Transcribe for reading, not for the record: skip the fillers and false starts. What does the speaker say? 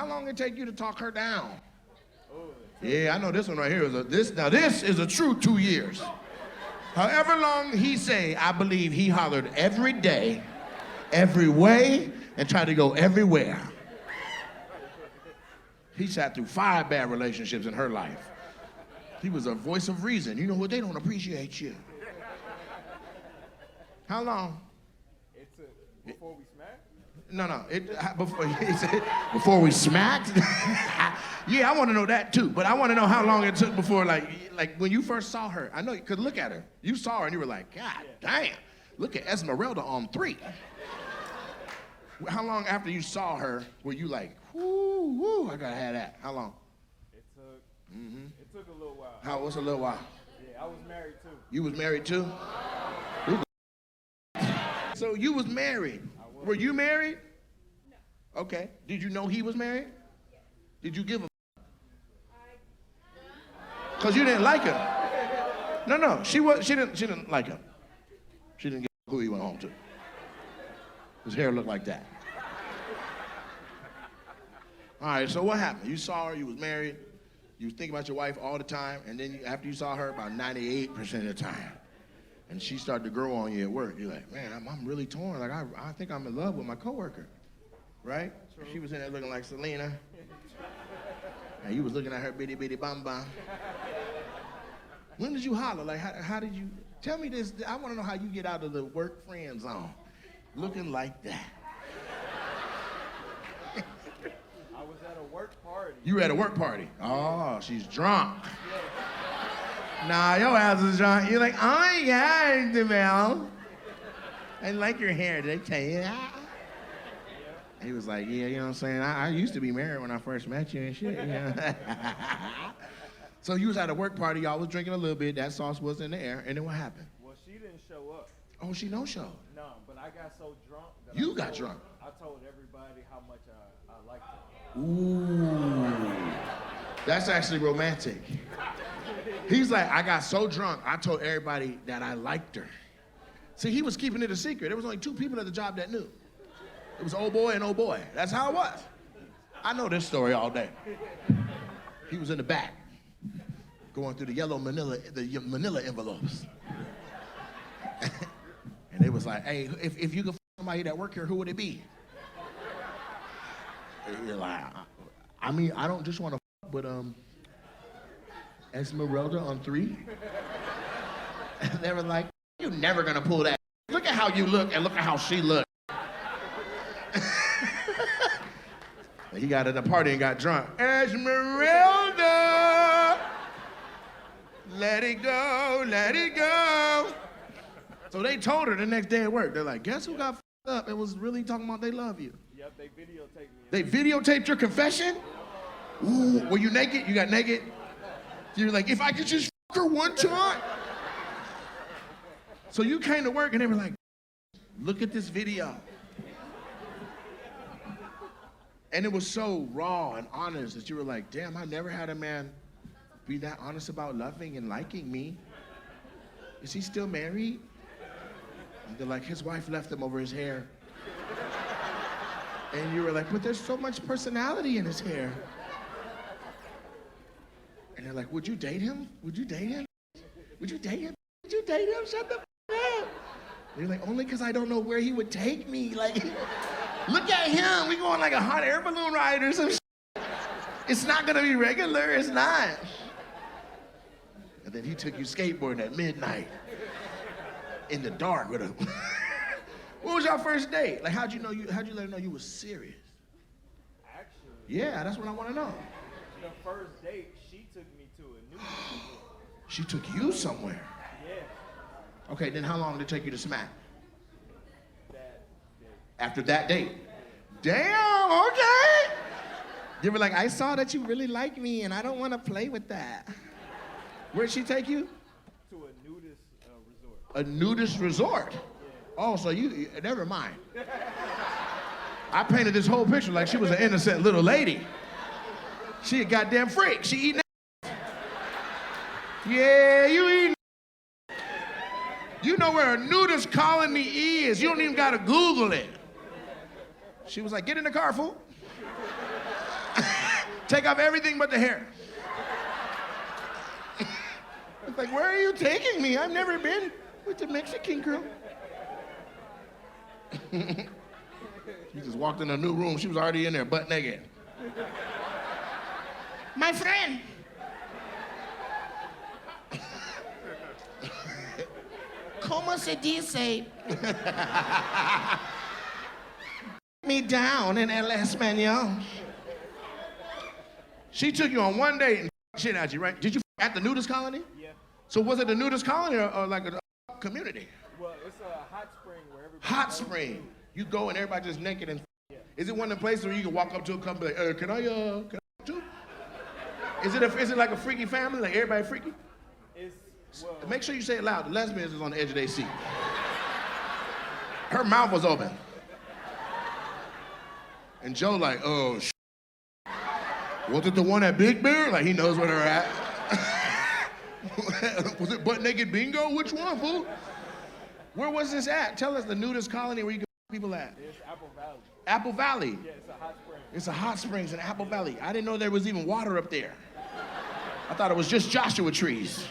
How long did it take you to talk her down? Yeah, I know this one right here is this is a true 2 years. However long he say, I believe he hollered every day, every way, and tried to go everywhere. He sat through 5 bad relationships in her life. He was a voice of reason. You know what? They don't appreciate you. How long? It took before we smacked? No. Before we smacked? Yeah, I want to know that too. But I want to know how long it took before, like when you first saw her. I know you could look at her. You saw her and you were like, God damn, look at Esmeralda on 3. How long after you saw her were you like, whoo, I gotta have that? How long? It took a little while. What's a little while? Yeah, I was married too. You was married too? So you was married. Were you married? No. Okay. Did you know he was married? Yeah. Did you give a because you didn't like him. No. She didn't like him. She didn't give a who he went home to. His hair looked like that. All right, so what happened? You saw her, you was married, you was thinking about your wife all the time, and then after you saw her about 98% of the time, and she started to grow on you at work, you're like, man, I'm really torn. Like, I think I'm in love with my coworker, right? True. She was in there looking like Selena, and you was looking at her bitty bitty bum bum. When did you holler? Like, how did you, tell me this, I want to know how you get out of the work friend zone, looking like that. I was at a work party. You were at a work party? Oh, she's drunk. Nah, your ass is drunk. You're like, oh yeah, Demel. I like your hair. Did I tell you that? He was like, yeah, you know what I'm saying? I used to be married when I first met you and shit, you know? So you was at a work party, y'all was drinking a little bit, that sauce was in the air, and then what happened? Well, she didn't show up. Oh, she no show? No, but I got so drunk that you got drunk? I told everybody how much I liked her. Ooh, that's actually romantic. He's like, I got so drunk, I told everybody that I liked her. See, he was keeping it a secret. There was only 2 people at the job that knew. It was old boy and old boy. That's how it was. I know this story all day. He was in the back, going through the manila envelopes. And they was like, hey, if you could find somebody that work here, who would it be? And you're like, I mean, I don't just want to but Esmeralda on 3. And they were like, you're never gonna pull that. Look at how you look and look at how she looked. He got at the party and got drunk. Esmeralda, let it go, let it go. So they told her the next day at work. They're like, guess who got f***ed up and was really talking about they love you? Yep, they videotaped me. They videotaped your confession? Ooh, were you naked? You got naked? You're like, if I could just f*** her one time. So you came to work and they were like, look at this video. And it was so raw and honest that you were like, damn, I never had a man be that honest about loving and liking me. Is he still married? And they're like, his wife left him over his hair. And you were like, but there's so much personality in his hair. And they're like, would you date him? Would you date him? Would you date him? Would you date him? Shut the f*** up. And you're like, only because I don't know where he would take me. Like, look at him. We go on like a hot air balloon ride or some shit. It's not gonna be regular, it's not. And then he took you skateboarding at midnight in the dark with him. What was your first date? Like, how'd you let her know you was serious? Actually. Yeah, that's what I want to know. The first date, she took me to a new resort. She took you somewhere? Yeah. Okay, then how long did it take you to smack? That day. After that date? Damn, okay. You were like, I saw that you really like me and I don't want to play with that. Where'd she take you? To a nudist resort. A nudist resort? Yeah. Oh, so you, never mind. I painted this whole picture like she was an innocent little lady. She a goddamn freak. She eating ass. Yeah, you eating. You know where a nudist colony is. You don't even gotta Google it. She was like, get in the car, fool. Take off everything but the hair. It's like, where are you taking me? I've never been with the Mexican girl. She just walked in a new room. She was already in there, butt naked. My friend. ¿Cómo se dice? Me down in El Espanol. She took you on one date and shit at you, right? Did you at the nudist colony? Yeah. So was it a nudist colony or like a community? Well, it's a hot spring where everybody. Hot goes. spring. You go and everybody just naked and. Yeah. Is it one of the places where you can walk up to a couple like, can I too? Is it like a freaky family? Like everybody freaky? It's well. Make sure you say it loud. The lesbians is on the edge of their seat. Her mouth was open. And Joe like, oh, was it the one at Big Bear? Like he knows where they're at. Was it butt naked bingo? Which one, fool? Where was this at? Tell us the nudist colony where you can people at. It's Apple Valley. Apple Valley. Yeah, it's a hot spring. It's a hot springs in Apple Valley. I didn't know there was even water up there. I thought it was just Joshua trees.